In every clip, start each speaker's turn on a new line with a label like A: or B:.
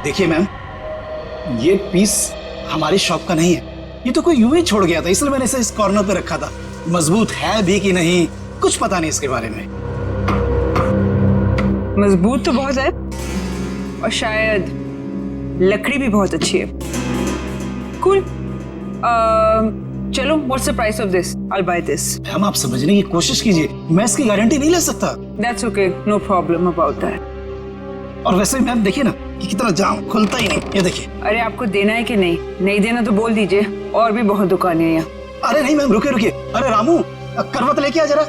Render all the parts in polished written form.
A: देखिए मैम, ये पीस हमारी शॉप का नहीं है, ये तो कोई यूं ही छोड़ गया था, इसलिए मैंने इसे इस कॉर्नर पे रखा था। मजबूत है भी कि नहीं कुछ पता नहीं इसके बारे में।
B: मजबूत तो बहुत है और शायद लकड़ी भी बहुत अच्छी है। कूल। चलो, what's the price of this? I buy this.
A: Ma'am आप समझने की कोशिश कीजिए, मैं इसकी गारंटी नहीं ले सकता।
B: That's okay, no problem about that.
A: और वैसे मैम देखिए ना कि कितना जाम खुलता ही नहीं, ये देखिए।
B: अरे आपको देना है कि नहीं? नहीं देना तो बोल दीजिए, और भी बहुत दुकानें हैं यहाँ।
A: अरे नहीं मैम, रुकिए रुकिए। अरे रामू, करवत लेके आ जरा,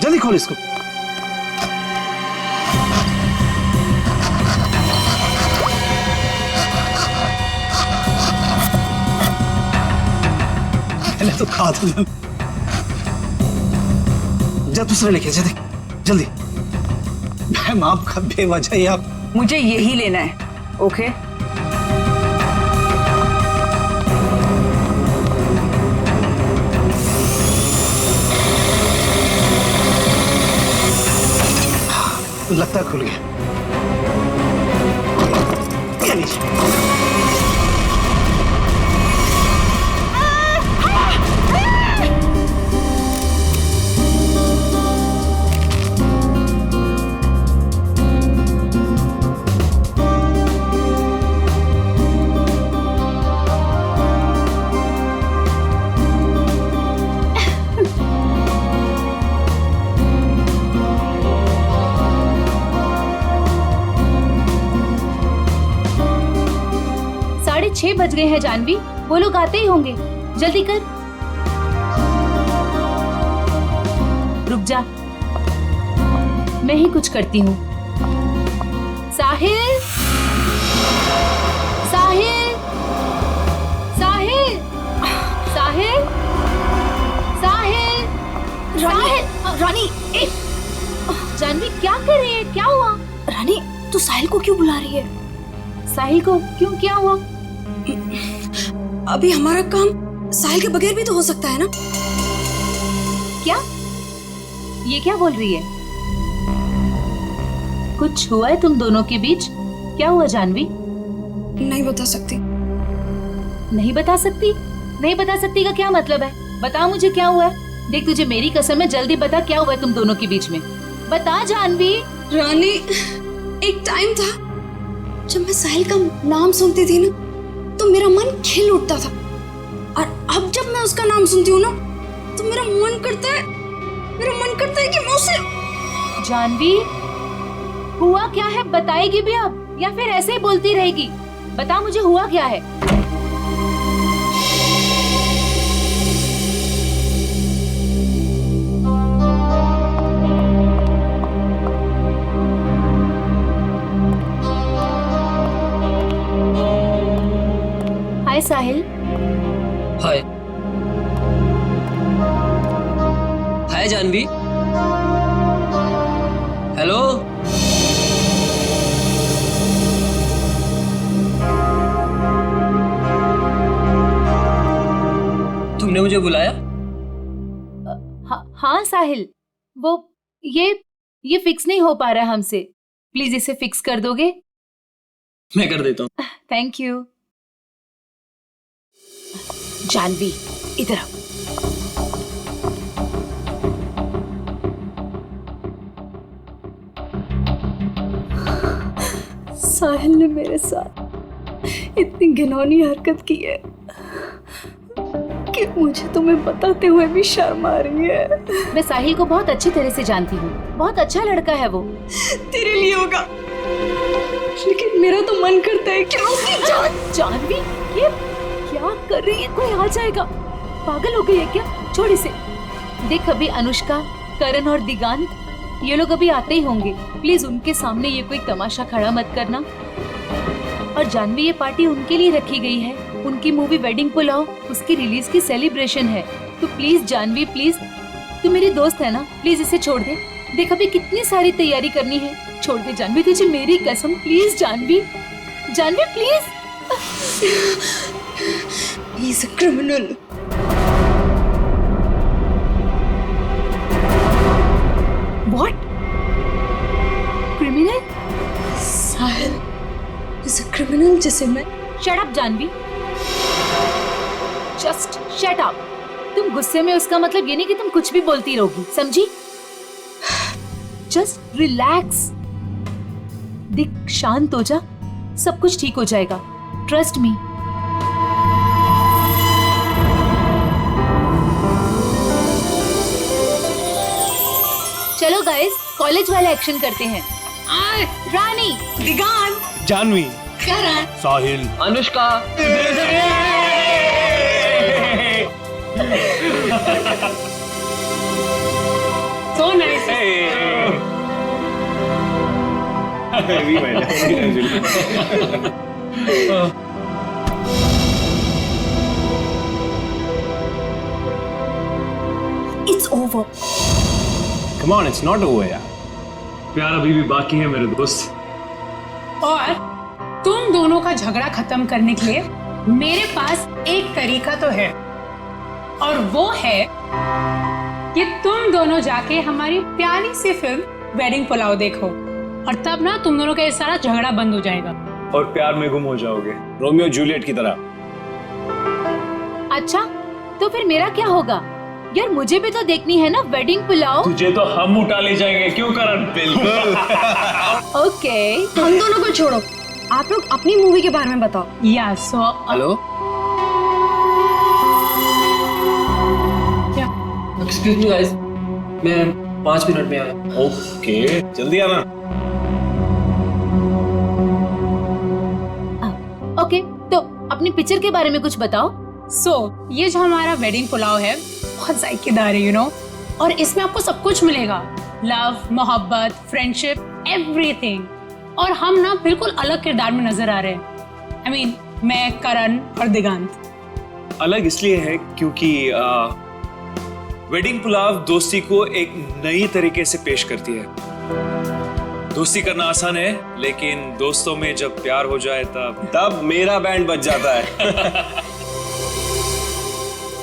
A: जल्दी खोल इसको। मैंने तो कहा था मैम। जा दूसरा लेके जा, जल्दी। मैम आपका बेवजह ही आप।
B: मुझे यही लेना है, ओके?
A: लगता है खुल गया। ये लीजिए।
C: साढ़े 6 बज गए हैं जानवी, वो लोग आते ही होंगे, जल्दी कर। रुक जा, मैं ही कुछ करती हूँ। साहिल, साहिल, साहिल, साहिल, साहिल, साहिल।
D: रानी,
C: जानवी क्या कर रही है? क्या हुआ?
D: रानी तू साहिल को क्यों बुला रही है?
C: साहिल को क्यों? क्या हुआ?
D: अभी हमारा काम साहिल के बगैर भी तो हो सकता है ना?
C: क्या? ये क्या बोल रही है? कुछ हुआ है तुम दोनों के बीच? क्या हुआ जानवी?
D: नहीं बता सकती।
C: नहीं बता सकती? नहीं बता सकती का क्या मतलब है? बता मुझे क्या हुआ है। देख तुझे मेरी कसम है, जल्दी बता क्या हुआ है तुम दोनों के बीच में। बता जानवी।
D: रानी, एक टाइम था जब मैं साहिल का नाम सुनती थी ना तो मेरा मन खिल उठता था, और अब जब मैं उसका नाम सुनती हूँ ना तो मेरा मन करता है कि मैं उसे।
C: जानवी, हुआ क्या है? बताएगी भी अब या फिर ऐसे ही बोलती रहेगी? बता मुझे हुआ क्या है। हाय साहिल।
E: हाय। हाय जानवी। हेलो। तुमने मुझे बुलाया?
C: हाँ साहिल, वो ये फिक्स नहीं हो पा रहा है हमसे, प्लीज इसे फिक्स कर दोगे?
E: मैं कर देता हूँ।
C: Thank you. जानवी इधर आओ।
D: साहिल ने मेरे साथ इतनी घिनौनी हरकत की है कि मुझे तुम्हें बताते हुए भी शर्म आ रही है।
C: मैं साहिल को बहुत अच्छी तरह से जानती हूँ, बहुत अच्छा लड़का है वो।
D: तेरे लिए होगा, लेकिन मेरा तो मन करता है कि उसकी जान।
C: जानवी ये क्या कर रही है? कोई आ जाएगा। पागल हो गई है क्या? छोड़ इसे। देख अभी अनुष्का, करण और दिगांत ये लोग अभी आते ही होंगे, प्लीज उनके सामने ये कोई तमाशा खड़ा मत करना। और जानवी ये पार्टी उनके लिए रखी गई है, उनकी मूवी वेडिंग पुलाव उसकी रिलीज की सेलिब्रेशन है, तो प्लीज जानवी प्लीज, तू मेरी दोस्त है ना, प्लीज इसे छोड़ दे। देख अभी कितनी सारी तैयारी करनी है, छोड़ दे जानवी, तुझे मेरी कसम। Please Janvi, Janvi please.
D: He is a criminal.
C: What? Criminal?
D: Sahil is a criminal जिसे मैं
C: shut up Janvi, just shut up. तुम गुस्से में उसका मतलब ये नहीं कि तुम कुछ भी बोलती रहोगी, समझी? Just relax. दिख, शांत हो जा, सब कुछ ठीक हो जाएगा, ट्रस्ट मी। चलो गाइस, कॉलेज वाला एक्शन करते हैं। Rani,
B: Digan,
F: Jahnavi,
D: Karan,
F: Sahil,
E: Anushka.
B: So nice.
D: It's over.
F: come on, it's not over यार।
G: प्यार अभी भी बाकी है मेरे दोस्त।
B: और तुम दोनों का झगड़ा खत्म करने के लिए मेरे पास एक तरीका तो है, और वो है कि तुम दोनों जाके हमारी प्यारी सी फिल्म वेडिंग पुलाव देखो, और तब ना तुम दोनों का ये सारा झगड़ा बंद हो जाएगा।
G: और प्यार में गुम हो जाओगे,
F: रोमियो जूलियट की तरह।
C: अच्छा तो फिर मेरा क्या होगा? यार मुझे भी तो देखनी है ना वेडिंग पुलाव।
G: तुझे तो हम उठा ले जाएंगे, क्यों करण? बिल्कुल।
C: ओके,
D: हम दोनों को छोड़ो, आप लोग अपनी मूवी के बारे में बताओ।
B: या सो
E: हेलो,
B: क्या?
E: एक्सक्यूज मी गाइस, मैं 5 मिनट में आया।
F: ओके, जल्दी आना।
C: ओके, तो अपनी पिक्चर के बारे में कुछ बताओ।
B: ये जो हमारा वेडिंग पुलाव है बहुत जायकेदार है, यू नो, और इसमें आपको सब कुछ मिलेगा, लव, मोहब्बत, फ्रेंडशिप, एवरीथिंग। और हम ना बिल्कुल अलग किरदार में नजर आ रहे हैं। I mean, मैं, करण और दिगांत।
G: अलग इसलिए है क्योंकि वेडिंग पुलाव दोस्ती को एक नई तरीके से पेश करती है। दोस्ती करना आसान है, लेकिन दोस्तों में जब प्यार हो जाए तब
F: मेरा बैंड बज जाता है।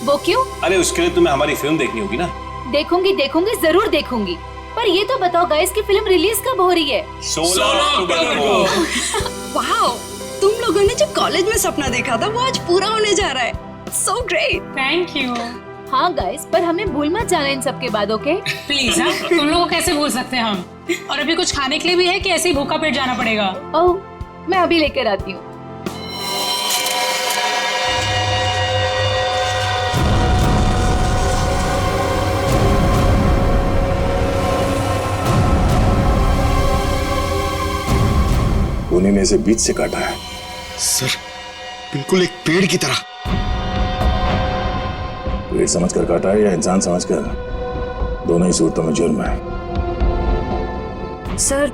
C: वो क्यों?
F: अरे उसके लिए तुम्हें हमारी फिल्म देखनी होगी ना।
C: देखूंगी, जरूर देखूंगी। पर ये तो बताओ गाइस कि फिल्म रिलीज कब हो रही है?
F: 16 अक्टूबर को।
D: वाओ, तुम लोगों ने जो कॉलेज में सपना देखा था वो आज पूरा होने जा रहा है। So great.
B: Thank you.
C: हाँ गाइस, पर हमें भूल मत जाना इन सब के बाद, ओके?
B: प्लीज, तुम लोगों को कैसे भूल सकते हैं हम? और अभी कुछ खाने के लिए भी है कि ऐसे ही भूखा पेट जाना पड़ेगा?
C: ओह, मैं अभी लेकर आती हूँ।
H: उन्हीं ने इसे बीच से काटा है।
I: सर, बिल्कुल एक पेड़ की तरह।
H: पेड़ समझकर काटा है या इंसान समझकर? दोनों ही सूरतों में जुर्म है।
J: सर,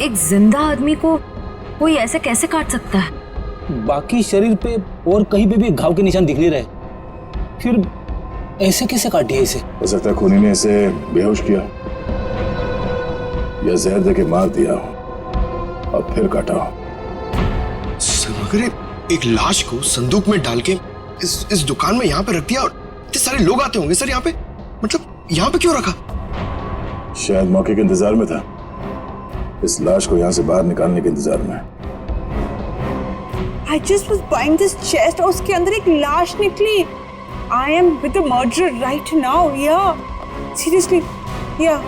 J: एक जिंदा आदमी को कोई ऐसे कैसे काट सकता है?
F: बाकी शरीर पे और कहीं पे भी घाव के निशान दिख नहीं रहे, फिर ऐसे कैसे काट दिया इसे?
H: हो सकता है खूनी ने इसे बेहोश किया या जहर देके मार दिया और फिर काटा।
I: सर, अगर एक लाश को संदूक में डाल के इस दुकान में यहाँ पे रख दिया और इतने सारे लोग आते होंगे सर यहाँ पे, मतलब यहाँ पे क्यों रखा?
H: शायद मौके के इंतजार में था, इस लाश को यहाँ से बाहर निकालने के इंतजार में।
K: I just was buying this chest और उसके अंदर एक लाश निकली। I am with the murderer right now. Yeah, seriously. Yeah.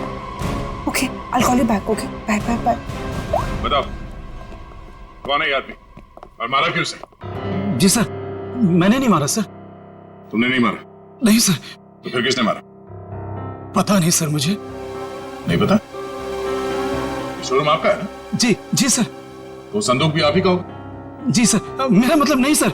K: Okay, I'll call you back. Okay, bye.
L: बताओ, कौन है ये आदमी और मारा क्यों उसे?
A: जी सर, मैंने नहीं मारा सर।
L: तुमने नहीं मारा?
A: नहीं सर।
L: तो फिर किसने मारा?
A: पता नहीं सर, मुझे
L: नहीं पता? शोरूम आपका है ना?
A: जी सर।
L: तो संदूक भी आप ही का होगा?
A: जी सर, मेरा मतलब नहीं सर।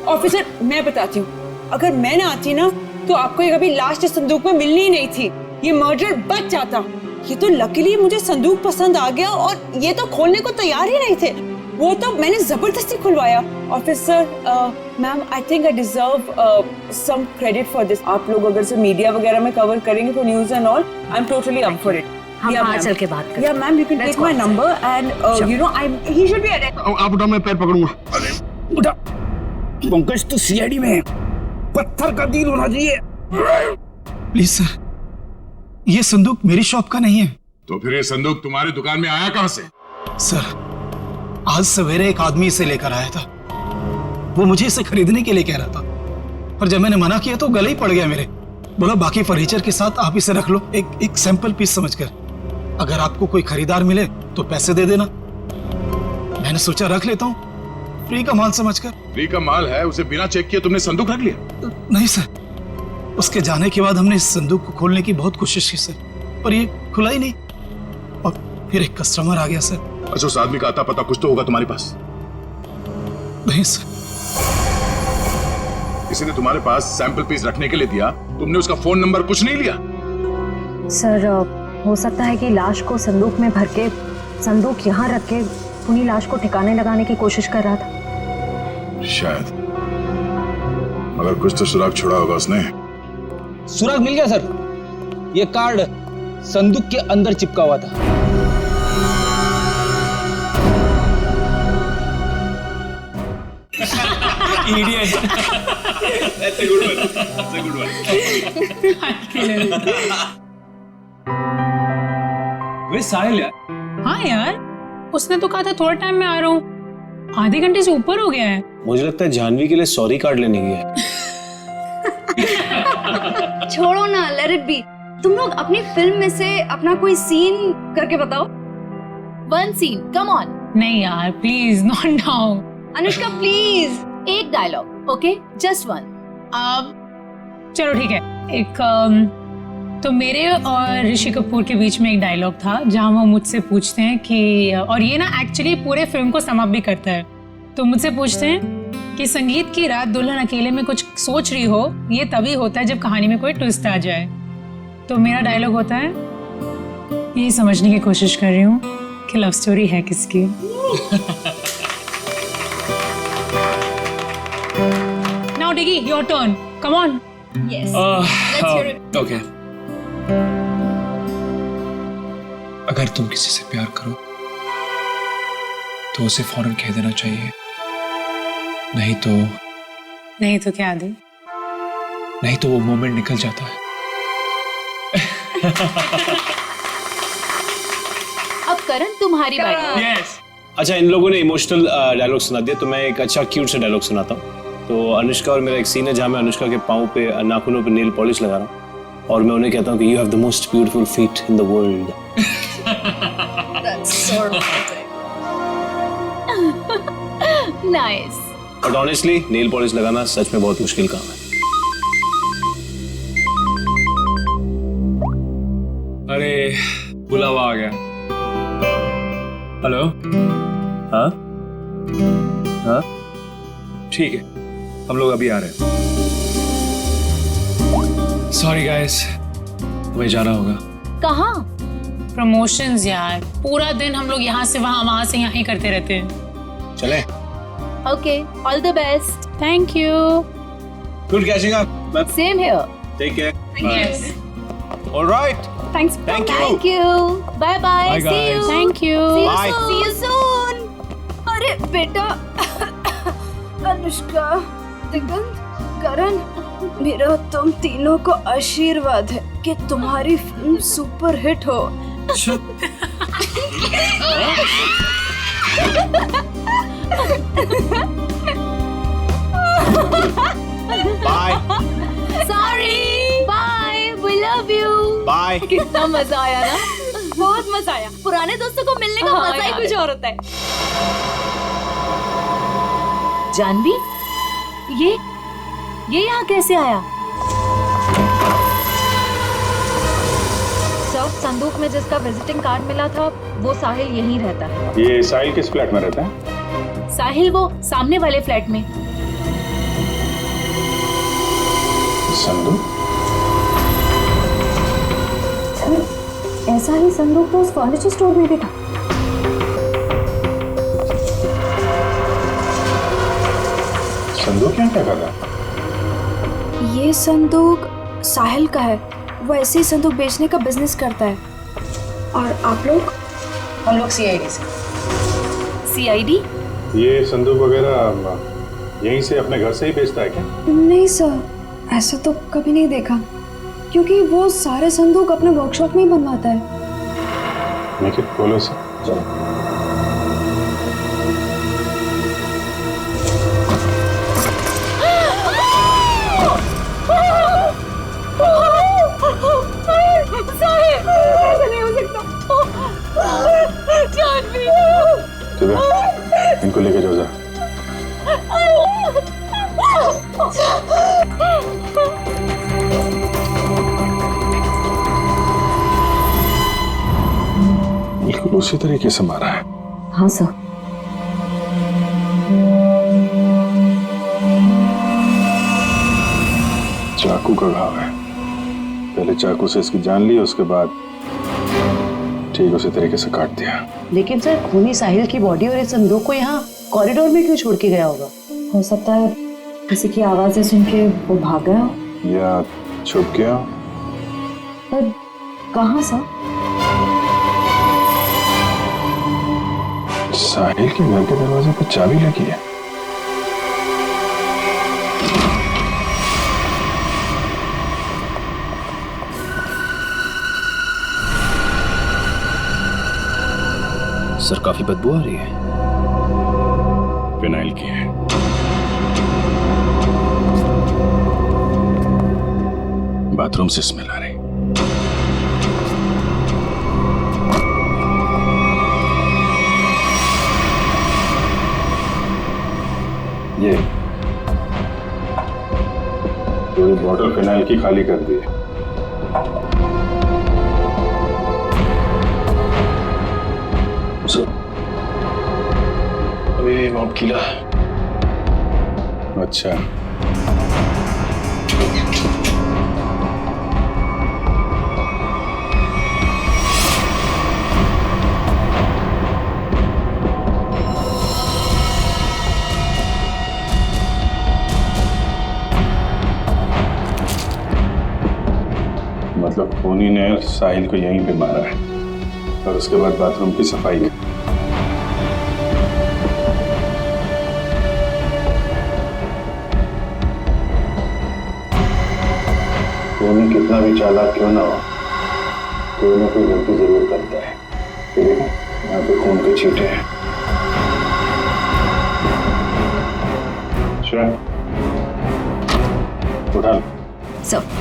K: ऑफिसर, मैं बताती हूँ, अगर मैं ना आती ना तो आपको ये कभी लाश इस संदूक में मिलनी ही नहीं थी। ये मर्डर बच जाता। ये तो लकीली मुझे संदूक पसंद आ गया और ये तो खोलने को तैयार ही नहीं थे। वो तो मैंने जबरदस्ती खुलवाया। Officer, ma'am, I think I deserve some credit for this. आप लोग अगर से मीडिया वगैरह में कवर करेंगे तो news and all, I am totally up for it.
J: हम बाहर चल के बात करें।
K: या ma'am, you can take my number and you know he should be arrested.
I: आप उठा, मैं पैर पकड़ूंगा।
L: अरे
F: उठा। पंकज तो सीआईडी में है, पत्थर का दिल होना चाहिए।
A: प्लीज सर, ये संदूक मेरी शॉप का नहीं है।
L: तो फिर ये संदूक तुम्हारी दुकान में आया कहां से?
A: सर, आज सवेरे एक आदमी इसे लेकर आया था। वो मुझे इसे खरीदने के लिए कह रहा था, पर जब मैंने मना किया तो गले ही पड़ गया मेरे। बोला बाकी फर्नीचर के साथ आप इसे रख लो, एक सैंपल पीस समझकर। अगर आपको कोई खरीदार मिले तो पैसे दे देना। मैंने सोचा रख लेता हूँ, फ्री का माल समझकर।
L: फ्री का माल है, उसे बिना चेक किए तुमने संदूक रख लिया?
A: नहीं सर, उसके जाने के बाद हमने इस संदूक को खोलने की बहुत कोशिश की सर, पर ये खुला ही नहीं। और फिर एक कस्टमर आ गया सर।
L: अच्छा, उस आदमी का आता पता कुछ तो होगा तुम्हारे पास?
A: नहीं सर।
L: किसी ने तुम्हारे पास सैंपल पीस रखने के लिए दिया, तुमने उसका फोन नंबर कुछ नहीं लिया?
J: सर हो सकता है कि लाश को संदूक में भर के संदूक यहाँ रख के उन्हीं लाश को ठिकाने लगाने की कोशिश कर रहा था।
L: शायद, मगर कुछ तो सुराग छोड़ा होगा उसने।
F: सुराग मिल गया सर। ये कार्ड संदूक के अंदर चिपका हुआ था।
G: Idiot. That's a good one. That's a good one. वे साहिल यार।
B: हाँ यार, उसने तो कहा था थोड़ा टाइम में आ रहा हूँ। आधे घंटे से ऊपर हो गया है।
F: मुझे लगता है जानवी के लिए सॉरी कार्ड लेने गया है।
D: छोड़ो ना, लेट इट बी। तुम लोग अपनी फिल्म में से अपना कोई सीन करके बताओ।
C: One scene, come on.
B: नहीं यार, please not now.
D: Anushka please,
C: एक डायलॉग, ओके, जस्ट वन।
B: अब चलो ठीक है। एक तो मेरे और ऋषि कपूर के बीच में एक डायलॉग था जहां वो मुझसे पूछते हैं कि, और ये ना एक्चुअली पूरे फिल्म को सम अप भी करता है। तो मुझसे पूछते हैं कि संगीत की रात दुल्हन अकेले में कुछ सोच रही हो, ये तभी होता है जब कहानी में कोई ट्विस्ट आ जाए। तो मेरा डायलॉग होता है, यही समझने की कोशिश कर रही हूँ कि लव स्टोरी है किसकी। Now Diggy, your turn. Come on.
D: Yes. Let's hear it.
G: Okay. अगर तुम किसी से प्यार करो तो उसे फौरन कह देना चाहिए, नहीं तो
B: क्या आदि?
G: नहीं तो वो मोमेंट निकल जाता है।
C: अब करण तुम्हारी बारी।
G: Yes.
F: अच्छा, इन लोगों ने इमोशनल डायलॉग सुना दिया तो मैं एक अच्छा क्यूट सा डायलॉग सुनाता हूँ। तो अनुष्का और मेरा एक सीन है जहाँ मैं अनुष्का के पाँव पे, नाखूनों पे नेल पॉलिश लगा रहा हूँ और मैं उन्हें कहता हूँ कि you have the most beautiful feet in the world.
D: That's so romantic.
C: Nice.
F: But honestly nail polish लगाना सच में बहुत मुश्किल काम है।
G: अरे बुलावा आ गया। हेलो। हाँ हाँ ठीक है, हम लोग अभी आ रहे हैं। सॉरी गाइस, हमें जाना होगा।
C: कहाँ?
B: प्रमोशंस यार, पूरा दिन हम लोग यहाँ से वहाँ से यहाँ ही करते रहते हैं।
F: चले?
C: Okay, all the best.
B: Thank you.
F: Good catching up.
C: Same here.
F: Take care.
B: Yes.
F: Alright.
D: Thanks.
F: Thank you.
C: Thank you. Bye bye.
G: Bye,
C: see you.
G: guys.
B: Thank you.
F: Bye.
C: See you soon.
D: अरे बेटा, अनुष्का, दिगंत, करण, मेरा तुम तीनों को आशीर्वाद है कि तुम्हारी फिल्म सुपर हिट हो।
F: Bye
C: Sorry. Bye. We love you.
F: Bye.
C: कितना मजा आया ना?
D: बहुत मजा आया। पुराने दोस्तों को मिलने का
C: हाँ,
D: मजा ही
C: यार।
D: कुछ और होता है।
C: जानवी, ये यहाँ कैसे आया?
J: सर, संदूक में जिसका विजिटिंग कार्ड मिला था वो साहिल यहीं रहता है।
L: ये साहिल किस फ्लैट में रहता है?
C: साहिल वो सामने वाले फ्लैट में।
L: संदूक?
J: ऐसा ही संदूक तो उस फर्नीचर स्टोर में भी था।
L: संदूक यहाँ क्या कर रहा है?
D: ये संदूक साहिल का है। वो ऐसे ही संदूक बेचने का बिजनेस करता है। और आप लोग?
B: हम लोग CID से।
C: CID?
L: ये संदूक वगैरह यहीं से अपने घर से ही बेचता है क्या?
D: नहीं सर, ऐसा तो कभी नहीं देखा, क्योंकि वो सारे संदूक अपने वर्कशॉप में ही बनवाता है।
L: खोलो से। चलो।
H: इनको लेके जाओ जरा। बिल्कुल उसी तरीके से मारा है।
J: हाँ सर।
H: चाकू का घाव है। पहले चाकू से इसकी जान ली, उसके बाद ठीक उसी तरीके से काट दिया।
M: लेकिन सर खूनी साहिल की बॉडी और इस संदूक को यहाँ कॉरिडोर में क्यों छोड़ के गया होगा?
J: हो सकता है किसी की आवाजें सुन के वो भाग गया हो,
H: या छुप गया।
J: पर कहाँ सर?
H: साहिल के घर के दरवाजे पर चाबी लगी है।
F: सर काफी बदबू आ रही है।
H: फिनाइल की है। बाथरूम से स्मेल आ रही। ये पूरी बॉटल फिनाइल की खाली कर दी है।
F: अभी मॉब किला।
H: अच्छा, मतलब खूनी ने साहिल को यहीं पे मारा है और उसके बाद बाथरूम की सफाई की। खूनी कितना भी चालाक क्यों ना हो, कोई ना कोई गलती जरूर करता है। ये देखो, यहाँ पे खून के छींटे हैं। श्रेया, उठा लो।
C: सब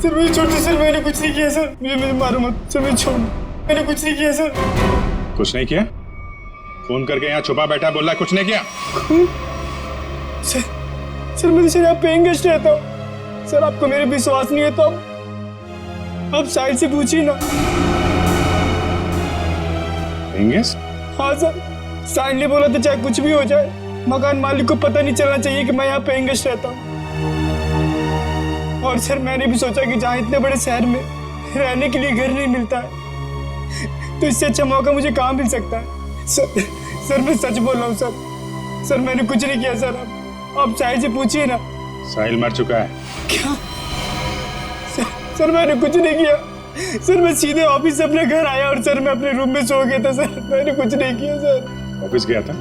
A: सर मुझे छोड़ दो सर, मैंने कुछ नहीं किया सर, मुझे मारो मत सर, मुझे छोड़, मैंने कुछ नहीं किया सर।
H: कुछ नहीं किया? फोन करके यहाँ छुपा बैठा बोल रहा है कुछ नहीं किया?
A: सर मैं तो यहाँ पेइंग गेस्ट रहता हूँ सर, आपको मेरे विश्वास नहीं है तो आप साहिल से पूछिए ना।
H: Paying guest?
A: हाँ सर, साहिल ने बोला था चाहे कुछ भी हो जाए मकान मालिक को पता नहीं चलना चाहिए कि मैं यहाँ पेइंग गेस्ट रहता हूँ। और सर मैंने भी सोचा कि जहाँ इतने बड़े शहर में रहने के लिए घर नहीं मिलता है तो इससे अच्छा मौका मुझे कहाँ मिल सकता है। सर मैं सच बोल रहा हूँ सर मैंने कुछ नहीं किया सर, आप साहिल से पूछिए ना।
H: साहिल मर चुका है।
A: क्या? सर मैंने कुछ नहीं किया सर, मैं सीधे ऑफिस से अपने घर आया और सर मैं अपने रूम में सो गया था सर, मैंने कुछ नहीं किया सर।
H: ऑफिस गया था?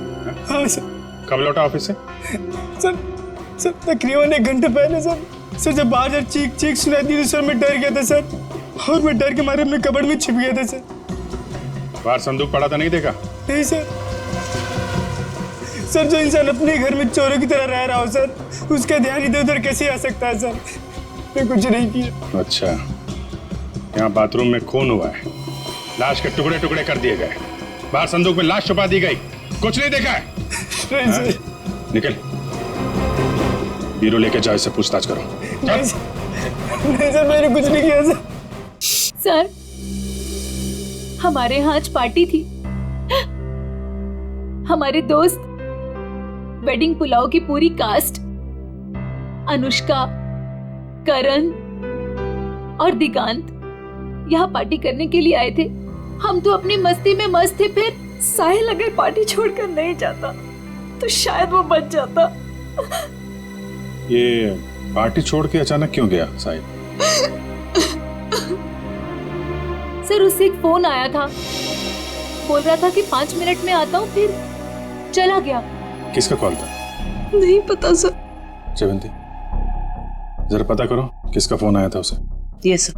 A: हाँ सर।
H: कब लौटा ऑफिस से?
A: सर तकरीबन 1 घंटे पहले सर। जब बाहर चीख सुनाई दी तो सर मैं डर गया था सर, और मैं डर के मारे अपने कबड़ में छिप गया था सर।
H: बाहर संदूक पड़ा था, नहीं देखा?
A: नहीं सर। जो इंसान अपने घर में चोरों की तरह रह रहा हो सर, उसका ध्यान इधर उधर कैसे आ सकता है सर?
I: मैं कुछ नहीं किया।
L: अच्छा, यहाँ बाथरूम में खून हुआ है, लाश के टुकड़े टुकड़े कर दिए गए, बाहर संदूक में लाश छुपा दी गई, कुछ नहीं देखा है? निकल, बीरो लेके जाओ, इससे पूछताछ करो।
I: नहीं सर, मैंने कुछ नहीं किया सर।
C: सर, हमारे यहाँ आज पार्टी थी। हमारे दोस्त, वेडिंग पुलाव की पूरी कास्ट, अनुष्का, करण और दिगांत यहाँ पार्टी करने के लिए आए थे। हम तो अपनी मस्ती में मस्त थे। फिर साहिल अगर पार्टी छोड़कर नहीं जाता तो शायद वो बच जाता।
L: ये पार्टी छोड़ के अचानक क्यों गया साहिल?
C: सर, उससे एक फोन आया था, बोल रहा था कि 5 मिनट में आता हूँ, फिर चला गया।
L: किसका कॉल था?
D: नहीं पता सर।
L: जयवंती, जरा पता करो किसका फोन आया था उसे।
M: ये सर।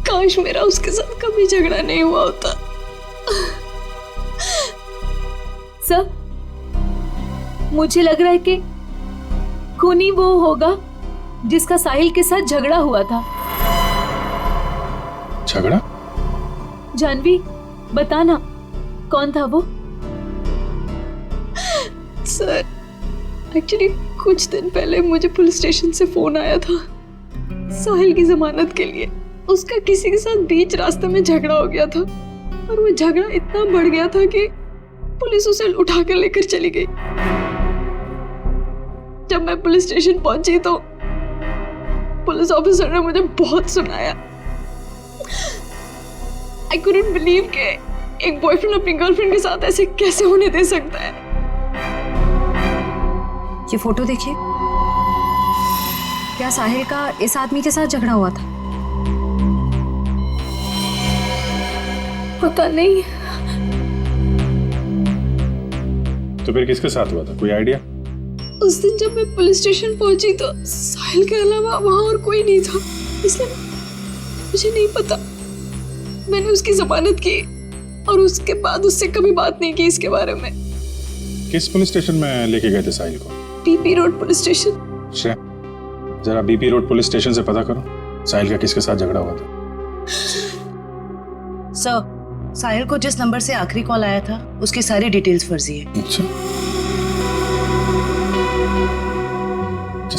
D: काश मेरा उसके साथ कभी झगड़ा नहीं हुआ होता।
C: सर, मुझे लग रहा है कि खूनी वो होगा जिसका साहिल के साथ झगड़ा हुआ था।
L: झगड़ा?
C: जानवी, बताना कौन था वो?
D: सर, एक्चुअली कुछ दिन पहले मुझे पुलिस स्टेशन से फोन आया था साहिल की जमानत के लिए। उसका किसी के साथ बीच रास्ते में झगड़ा हो गया था और वो झगड़ा इतना बढ़ गया था कि पुलिस उसे उठाकर लेकर चली गई। जब मैं पुलिस स्टेशन पहुंची तो पुलिस ऑफिसर ने मुझे बहुत सुनाया। आई कुडंट बिलीव कि एक बॉयफ्रेंड अपनी गर्लफ्रेंड के साथ ऐसे कैसे होने दे सकता है।
J: ये फोटो देखिए। क्या साहिल का इस आदमी के साथ झगड़ा हुआ था?
D: पता नहीं।
L: तो फिर किसके साथ हुआ था, कोई आइडिया?
D: उस दिन जब मैं पुलिस स्टेशन पहुंची तो साहिल के अलावा वहां और कोई नहीं था, इसलिए मुझे नहीं पता। मैंने उसकी जमानत की और उसके बाद उससे कभी बात नहीं की इसके बारे में।
L: किस पुलिस स्टेशन में लेके गए थे साहिल को?
D: BP road police station.
L: Shreya, जरा बीपी रोड पुलिस स्टेशन से पता करो साहिल का किसके साथ झगड़ा हुआ था।
M: सर, साहिल को जिस नंबर से आखिरी कॉल आया था उसकी सारी डिटेल्स फर्जी है।
L: अच्छा,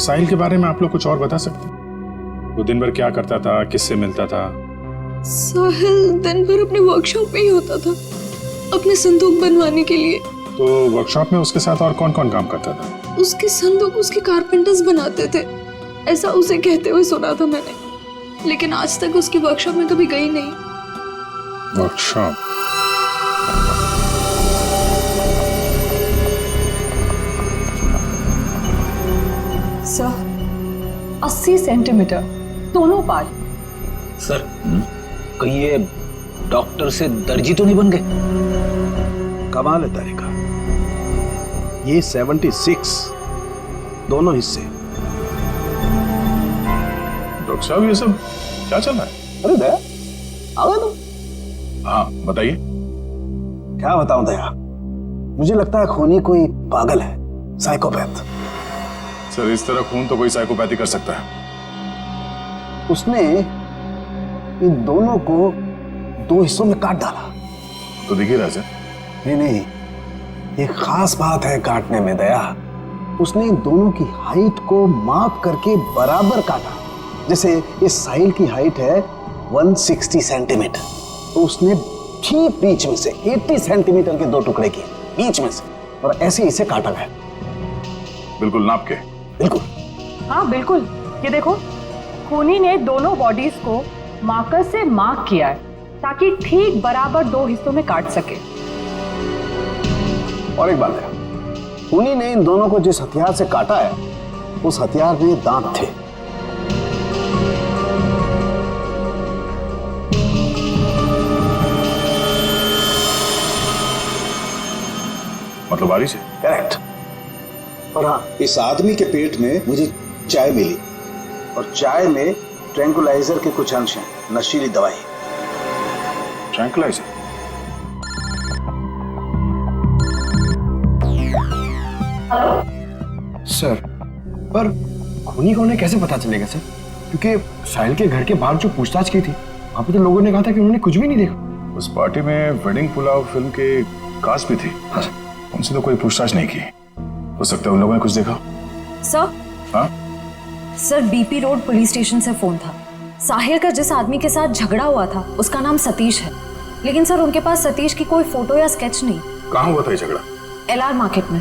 L: साहिल के बारे में आप लोग कुछ और बता सकते हैं? वो दिन भर क्या करता था, किससे मिलता था?
D: साहिल दिन भर अपने वर्कशॉप में ही होता था, अपने संदूक बनवाने के लिए।
L: तो वर्कशॉप में उसके साथ और कौन कौन काम करता था?
D: उसके संदूक उसके कारपेंटर्स बनाते थे, ऐसा उसे कहते हुए सुना था मैंने, लेकिन आज तक उसकी वर्कशॉप में कभी गई नहीं।
L: वर्कशॉप?
B: सर, 80 सेंटीमीटर दोनों पार्ट।
A: सर, कहीं ये डॉक्टर से दर्जी तो नहीं बन गए?
N: कमाल है तारिका, ये 76 दोनों हिस्से।
L: डॉक्टर साहब, ये सब क्या चल रहा है?
N: अरे दया, आ गए तुम?
L: हाँ बताइए।
N: क्या बताऊं दया, मुझे लगता है खूनी कोई पागल है, साइकोपैथ।
L: सर, इस तरह खून तो कोई साइकोपैथी कर सकता है।
N: उसने इन दोनों को 2 हिस्सों में काट डाला।
L: तो दिख ही रहा है।
N: नहीं नहीं, एक खास बात है काटने में दया। उसने इन दोनों की हाइट को माप करके बराबर काटा। जैसे इस साहिल की हाइट है 160 सेंटीमीटर, तो उसने ठीक बीच में से 80 सेंटीमीटर के 2 टुकड़े किए, बीच में से, और ऐसे इसे काटा गया।
L: बिल्कुल नाप के?
N: बिल्कुल।
M: हाँ बिल्कुल, ये देखो, खूनी ने दोनों बॉडीज को मार्कर से मार्क किया है ताकि ठीक बराबर 2 हिस्सों में काट सके।
N: और एक बात है, खूनी ने इन दोनों को जिस हथियार से काटा है उस हथियार में दांत थे।
L: मतलब बारी से?
N: करेक्ट। और हाँ, इस आदमी के पेट में मुझे चाय मिली और चाय में ट्रैंकुलाइजर के कुछ अंश हैं, नशीली दवाई।
L: ट्रैंकुलाइजर?
M: हेलो
I: सर, पर खूनी कौन है कैसे पता चलेगा सर? क्योंकि साहिल के घर के बाहर जो पूछताछ की थी वहां पे तो लोगों ने कहा था कि उन्होंने कुछ भी नहीं देखा।
L: उस पार्टी में वेडिंग पुलाव फिल्म के कास्ट भी थी। हाँ। उनसे तो कोई पूछताछ नहीं की। हो सकता है उन लोगों ने कुछ देखा।
J: सर,
L: हाँ
J: sir BP road police station से फोन था। साहिल का जिस आदमी के साथ झगड़ा हुआ था उसका नाम सतीश है, लेकिन सर उनके पास सतीश की कोई फोटो या स्केच नहीं।
L: कहाँ हुआ था ये झगड़ा?
J: LR मार्केट में।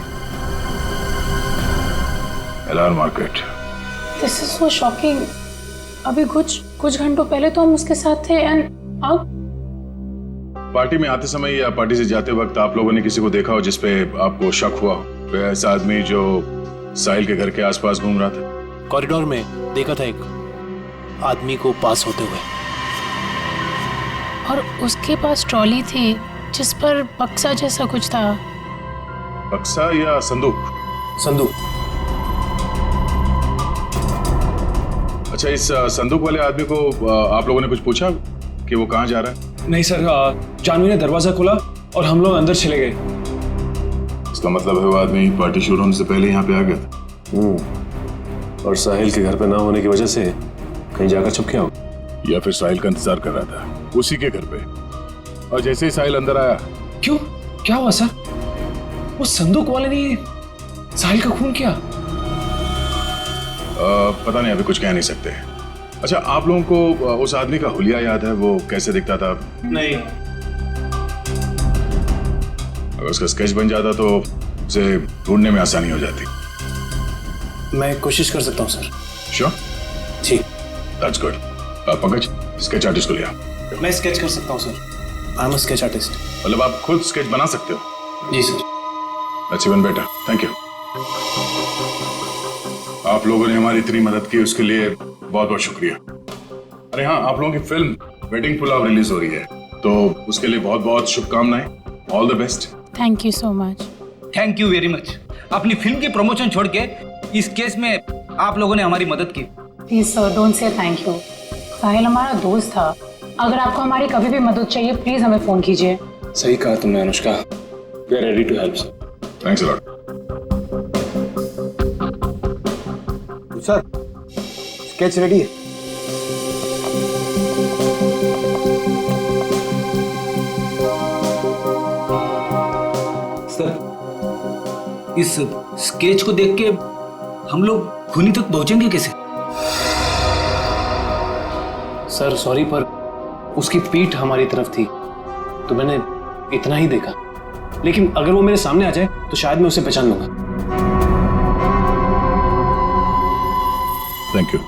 L: LR market.
B: This is so shocking. अभी कुछ घंटों पहले तो हम उसके साथ थे एंड अब
L: पार्टी में आते समय या पार्टी से जाते वक्त आप लोगों ने किसी को देखा हो जिसपे आपको शक हुआ हो? कोई ऐसा आदमी जो साहिल के घर के आसपास घूम रहा था?
F: कॉरिडोर में देखा था एक आदमी को पास होते हुए,
B: और उसके पास ट्रॉली थी जिस पर बक्सा जैसा कुछ था।
L: बक्सा या संदूक?
F: संदूक।
L: अच्छा, इस संदूक वाले आदमी को आप लोगों ने कुछ पूछा कि वो कहाँ जा रहा है?
G: नहीं सर, जानवी ने दरवाजा खोला और हम लोग अंदर चले गए।
L: इसका मतलब है वो आदमी पार्टी शुरू होने से पहले यहाँ पे आ गया था।
F: और साहिल के घर पे ना होने की वजह से कहीं जाकर छुप गया हो,
L: या फिर साहिल का इंतजार कर रहा था उसी के घर पे। और जैसे ही साहिल अंदर आया।
G: क्यों, क्या हुआ सर? वो संदूक वाले ने साहिल का खून किया?
L: पता नहीं, अभी कुछ कह नहीं सकते। अच्छा, आप लोगों को उस आदमी का हुलिया याद है? वो कैसे दिखता था?
G: नहीं।
L: अगर उसका स्केच बन जाता तो उसे ढूंढने में आसानी हो जाती।
F: मैं कोशिश कर सकता हूँ सर।
L: श्योर?
F: जी।
L: That's good. Pankaj, sketch artist को लिया।
F: मैं स्केच कर सकता हूँ sir. I am a sketch artist.
L: मतलब आप खुद स्केच बना सकते हो?
F: जी sir.
L: That's even better. Thank you. आप लोगों ने हमारी इतनी मदद की, उसके लिए बहुत बहुत शुक्रिया। अरे हाँ, आप लोगों की फिल्म वेडिंग पुलाव रिलीज हो रही है, तो उसके लिए बहुत बहुत शुभकामनाएं। All the best.
B: Thank you so much.
O: Thank you very much. अपनी फिल्म की प्रमोशन छोड़ के इस केस में आप लोगों ने हमारी मदद की।
B: Please sir, don't say thank you. Sahil हमारा दोस्त था। अगर आपको हमारी कभी भी मदद चाहिए प्लीज हमें फोन कीजिए।
F: सही कहा तुमने Anushka. We are ready to help sir.
L: Thanks a lot.
N: Sir, sketch ready है।
O: सर, इस स्केच को देख के हम लोग खूनी तक पहुंचेंगे कैसे?
F: सर सॉरी, पर उसकी पीठ हमारी तरफ थी तो मैंने इतना ही देखा, लेकिन अगर वो मेरे सामने आ जाए तो शायद मैं उसे पहचान लूंगा।
L: Thank you.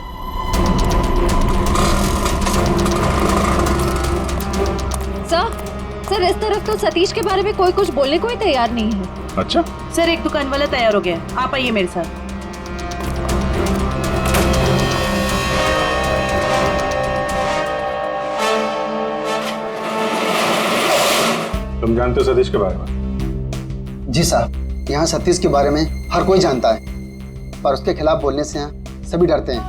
C: सर इस तरफ तो सतीश के बारे में कोई कुछ बोलने को ही तैयार नहीं है।
L: अच्छा
K: सर, एक दुकान वाला तैयार हो गया है, आप आइए मेरे साथ।
L: तुम जानते हो सतीश के बारे में?
N: जी साहब, यहाँ सतीश के बारे में हर कोई जानता है, पर उसके खिलाफ बोलने से यहाँ सभी डरते हैं।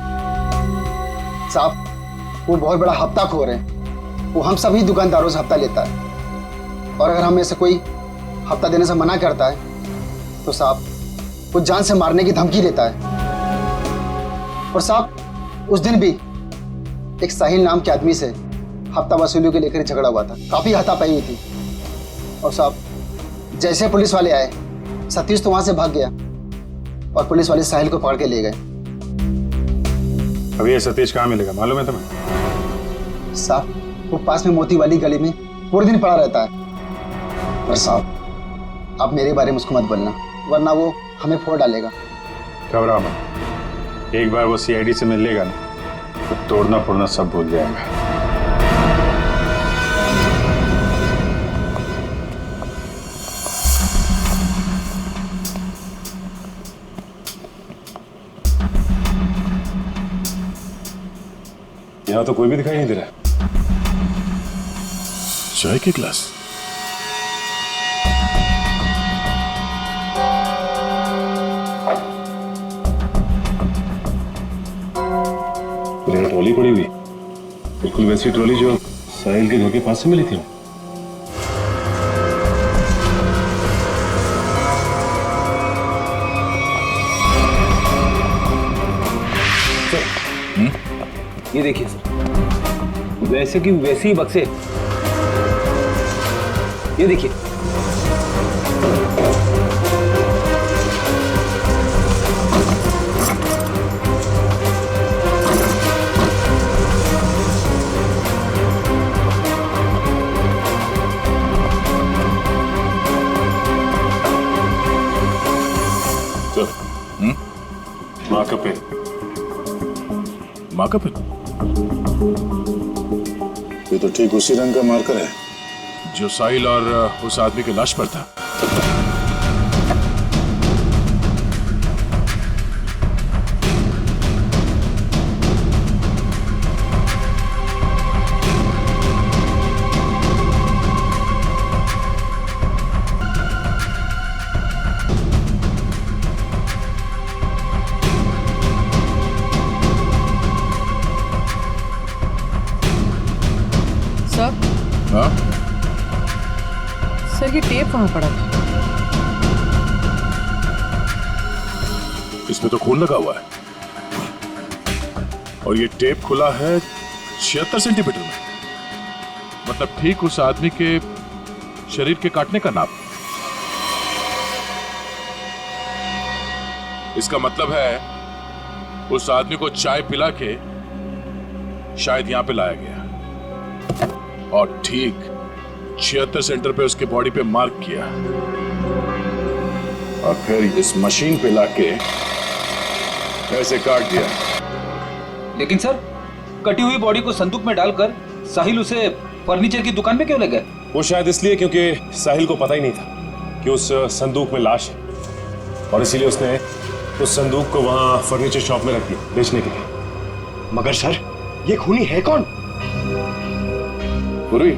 N: साहब, वो बहुत बड़ा हफ्ताखोर है। वो हम सभी दुकानदारों से हफ्ता लेता है, और अगर हमें से कोई हफ्ता देने से मना करता है तो साहब वो जान से मारने की धमकी देता है। और साहब, उस दिन भी एक साहिल नाम के आदमी से हफ्ता वसूली को लेकर झगड़ा हुआ था। काफी हाथापाई हुई थी। और साहब, जैसे पुलिस वाले आए, सतीश तो वहां से भाग गया और पुलिस वाले साहिल को पकड़ के ले गए।
L: अभी ये सतीश कहाँ मिलेगा मालूम है तुम्हें?
N: साहब, वो पास में मोती वाली गली में पूरे दिन पड़ा रहता है। पर साहब, आप मेरे बारे में उसको मत बोलना, वरना वो हमें फोड़ डालेगा।
L: घबराओ मत, एक बार वो सीआईडी से मिल लेगा ना तो तोड़ना फोड़ना सब भूल जाएगा।
F: यहाँ तो कोई भी दिखाई नहीं दे रहा।
L: चाय की ग्लास।
F: ट्रॉली पड़ी हुई, बिल्कुल वैसी ट्रॉली जो साहिल के घर के पास से मिली थी।
O: ये देखिए सर, वैसे की वैसे ही बक्से, ये देखिए।
L: मार्कर ये तो ठीक उसी रंग का मार्कर है जो साहिल और उस आदमी की लाश पर था। हाँ?
K: सर ये टेप कहाँ पड़ा था?
L: इसमें तो खून लगा हुआ है और ये टेप खुला है 76 सेंटीमीटर में, मतलब ठीक उस आदमी के शरीर के काटने का नाप। इसका मतलब है उस आदमी को चाय पिला के शायद यहां पे लाया गया और ठीक 76 सेंटर पे उसके बॉडी पे मार्क किया और फिर इस मशीन पे लाके ऐसे काट दिया।
O: लेकिन सर, कटी हुई बॉडी को संदूक में डालकर साहिल उसे फर्नीचर की दुकान में क्यों ले गए?
F: वो शायद इसलिए क्योंकि साहिल को पता ही नहीं था कि उस संदूक में लाश है और इसीलिए उसने उस संदूक को वहां फर्नीचर शॉप में रख दिया बेचने के लिए।
I: मगर सर, ये खूनी है कौन?
L: पूरी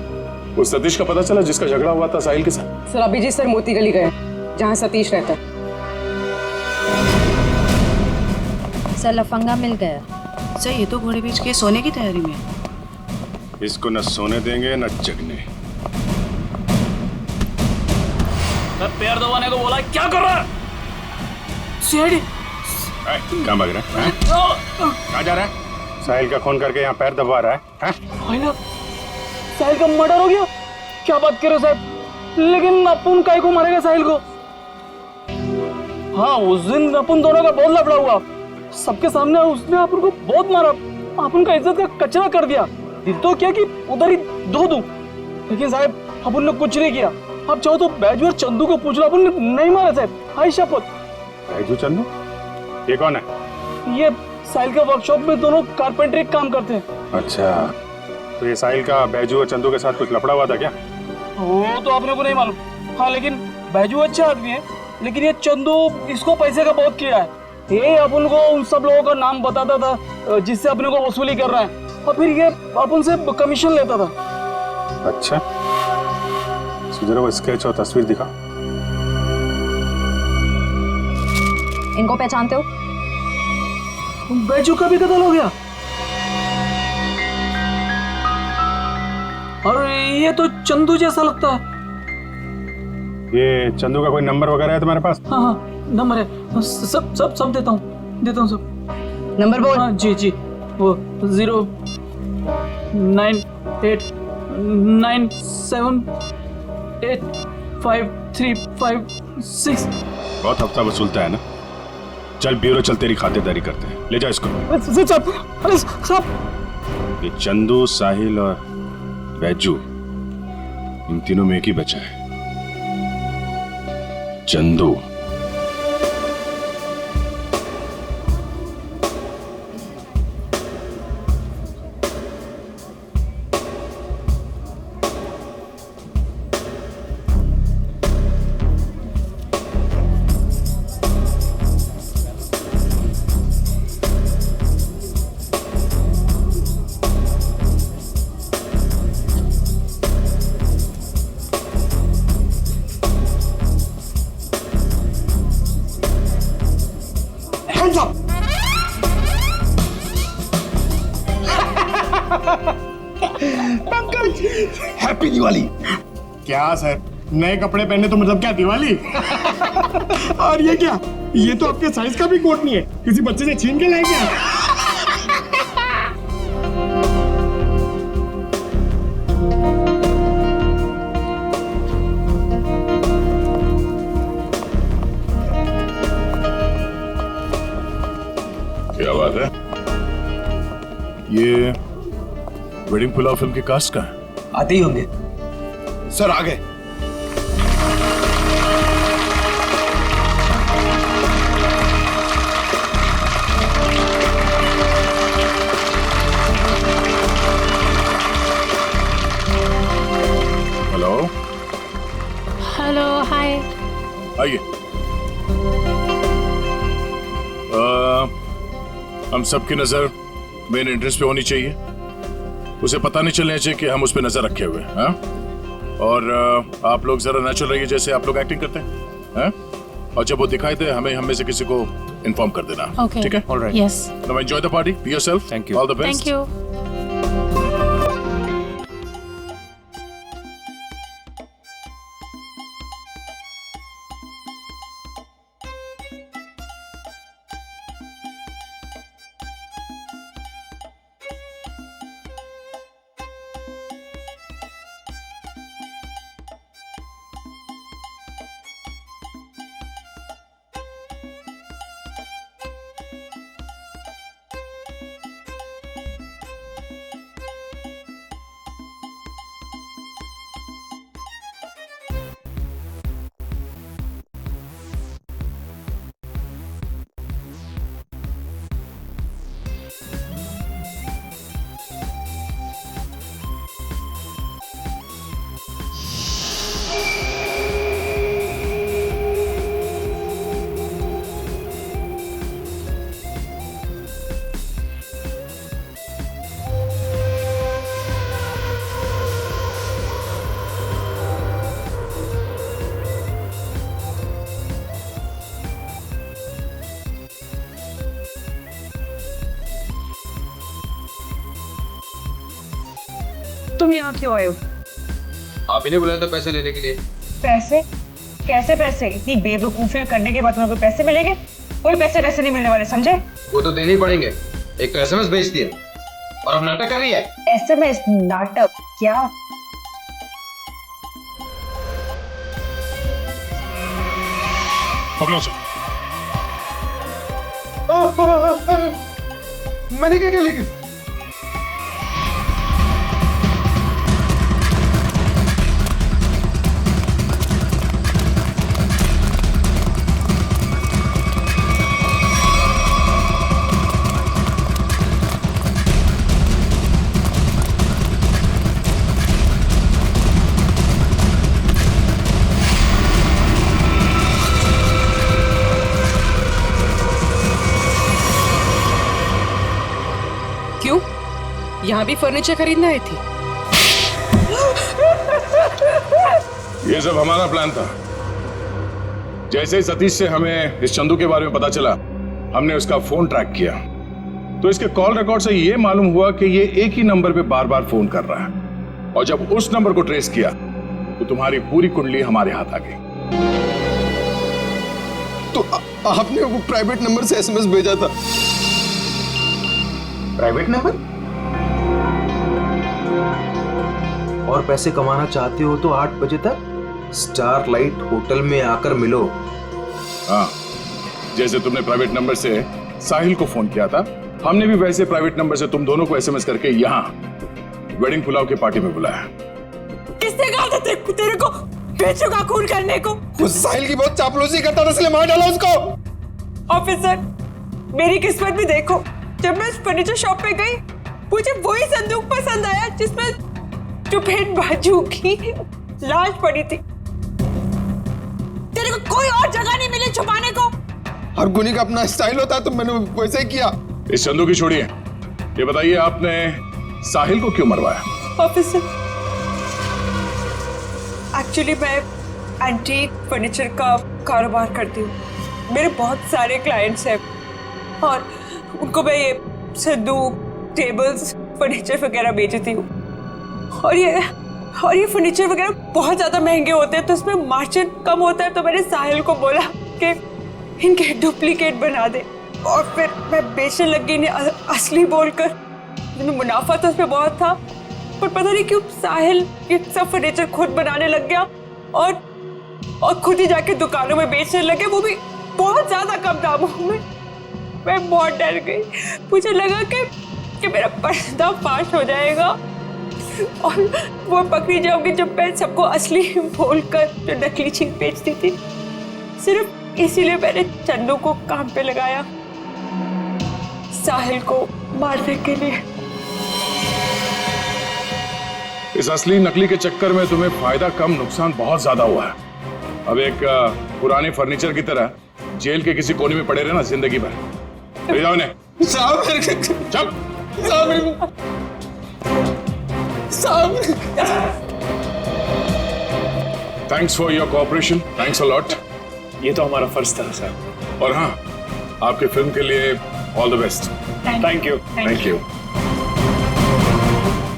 L: उस सतीश का पता चला जिसका झगड़ा हुआ था साहिल के साथ?
K: सर अभी जी सर मोती गली गए जहाँ सतीश रहता है।
J: सर लफंगा मिल गया।
P: सर ये तो घोड़े बेच के सोने की तैयारी में है।
L: इसको न सोने देंगे न जगने।
E: पैर दबाने को बोला, क्या कर रहा है? सीआईडी।
L: कहाँ भाग रहा है? कहाँ जा रहा है? साहिल का खून करके यहाँ पैर दबा रहा है?
E: साहिल का मर्डर हो गया? क्या बात कर रहे हो साहब? लेकिन अपन काहे को मारेगा साहिल को? हाँ, उस दिन अपन दोनों का बहुत लफड़ा हुआ, सबके सामने उसने अपन को बहुत मारा, अपन का इज्जत का कचरा कर दिया। दिल तो क्या कि उधर ही धो दूं, लेकिन साहब अपन ने कुछ नहीं किया। आप चाहो तो बैजू और चंदू को पूछ लो, अपन ने नहीं मारा साहब, हाय शपथ।
L: बैजू चंदू? ये कौन है?
E: ये साहिल के वर्कशॉप में दोनों कारपेंटरी काम करते हैं।
L: अच्छा, तो ये साहिल का बैजू और चंदू के साथ कुछ लफड़ा हुआ था क्या?
E: वो तो आपने को नहीं मालूम। हाँ, लेकिन बैजू अच्छा आदमी है, लेकिन ये चंदू इसको पैसे का बहुत किया है। ये अपन को उन सब लोगों का नाम बताता था जिससे अपने को वसूली कर रहा है, और फिर ये अपन से कमीशन लेता था।
L: अच्छा, जरा वो स्केच और तस्वीर दिखा।
J: इनको पहचानते हो?
E: बैजू का भी कत्ल हो गया? और ये तो चंदू जैसा लगता है।
L: ये चंदू का कोई नंबर वगैरह है तुम्हारे पास?
E: हाँ हाँ, नंबर है, सब देता हूँ सब।
K: नंबर बोल।
E: हाँ जी जी, वो 09897853556।
L: बहुत हफ्ता वसूलता है ना। चल ब्यूरो चल, तेरी खातिरदारी करते हैं। ले जा इसको।
E: अरे साहब,
L: ये चंदू, साहिल और बैजू, इन तीनों में एक ही बचा है, चंदू।
I: हैप्पी दिवाली।
Q: क्या सर, नए कपड़े पहने तो मतलब क्या दिवाली? और ये क्या, ये तो आपके साइज का भी कोट नहीं है, किसी बच्चे से छीन के लाए क्या?
L: क्या बात है? ये वेडिंग पुलाव फिल्म के कास्ट का है?
E: आते ही होंगे
I: सर। आ गए।
L: हेलो।
B: हेलो, हाय।
L: आइए। हम सबकी नजर मेन एंट्रेंस पे होनी चाहिए। उसे पता नहीं चलना चाहिए कि हम उस पर नजर रखे हुए हैं। हाँ? और आप लोग जरा नेचुरल रहिए जैसे आप लोग एक्टिंग करते हैं। हाँ? और जब वो दिखाई दे हमें हम में से किसी को इन्फॉर्म कर देना।
B: Okay.
L: ठीक है?
B: All right. Yes.
L: Now enjoy the party. Be yourself.
F: Thank you.
L: All the best.
B: Thank you.
K: तुम यहाँ क्यों आए हो?
O: आप ही ने बुलाया था पैसे लेने के लिए।
K: पैसे? कैसे पैसे? इतनी बेवकूफी करने के बाद तुम्हें कोई पैसे मिलेंगे? कोई पैसे वैसे नहीं मिलने वाले, समझे?
O: वो तो देने ही पड़ेंगे। एक तो SMS भेज दिए और अब नाटक कर रही है।
K: SMS नाटक? क्या?
L: पकड़ो सर।
I: मैंने क्या लिखा?
K: क्यों? यहाँ भी फर्नीचर खरीदने आई थी?
L: ये सब हमारा प्लान था। जैसे ही सतीश से हमें इस चंदू के बारे में पता चला, हमने उसका फोन ट्रैक किया। तो इसके कॉल रिकॉर्ड से ये मालूम हुआ कि ये एक ही नंबर पे बार बार फोन कर रहा है। और जब उस नंबर को ट्रेस किया तो तुम्हारी पूरी कुंडली हमारे हाथ आ गई।
I: तो आपने वो प्राइवेट नंबर से SMS भेजा था?
O: Private number? और पैसे कमाना चाहते हो तो 8 बजे तक स्टारलाइट होटल में आकर मिलो।
L: हाँ, जैसे तुमने प्राइवेट नंबर से साहिल को फोन किया था, हमने भी वैसे प्राइवेट नंबर से तुम दोनों को SMS करके यहाँ वेडिंग पुलाव की पार्टी में बुलाया।
K: किसने कहा था तेरे को बेचों का खून करने को?
I: वो साहिल की बहुत चापलूसी करता था इसलिए मार डाला उसको।
K: ऑफिसर, मेरी किस्मत भी देखो, जब मैं फर्नीचर शॉप पे गई मुझे वही संदूक पसंद आया जिसमें चुपेट बाजू की लाश पड़ी थी। तेरे को कोई और जगह नहीं मिली छुपाने को?
I: हर गुनी का अपना स्टाइल होता है तो मैंने वैसे ही किया।
L: इस चंदू की छोड़िए, ये बताइए आपने साहिल को क्यों मरवाया?
K: ऑफिसर, एक्चुअली मैं एंटीक फर्नीचर का कारोबार करती हूँ। मेरे बहुत सारे क्लाइंट्स हैं और उनको मैं ये संदूक, टेबल्स, फर्नीचर वगैरह बेचती हूँ। और ये फर्नीचर वगैरह बहुत ज़्यादा महंगे होते हैं तो इसमें मार्जिन कम होता है। तो मैंने साहिल को बोला कि इनके डुप्लीकेट बना दे और फिर मैं बेचने लगी इन्हें असली बोलकर। मुनाफा तो उसमें बहुत था, पर पता नहीं क्यों साहिल ये सब फर्नीचर खुद बनाने लग गया और खुद ही जाके दुकानों में बेचने लगे, वो भी बहुत ज्यादा कम दामों में। मैं बहुत डर गई। मुझे लगा कि मेरा पर्दा फाश हो जाएगा और वो पकड़ी जाऊंगी जब मैं सबको असली बोलकर जो नकली चीज बेचती थी। सिर्फ इसीलिए मैंने चंदू को काम पे लगाया, साहिल को मारने के लिए।
L: इस असली नकली के चक्कर में तुम्हें फायदा कम नुकसान बहुत ज्यादा हुआ है। अब एक पुराने फर्नीचर की तरह जेल के किसी कोने में पड़े रहना जिंदगी भर। ले जाओ इन्हें। चुप। Thanks for your cooperation, thanks a lot.
F: ये तो हमारा फर्ज था सर।
L: और हाँ, आपके फिल्म के लिए all the best.
F: Thank you.
L: Thank you.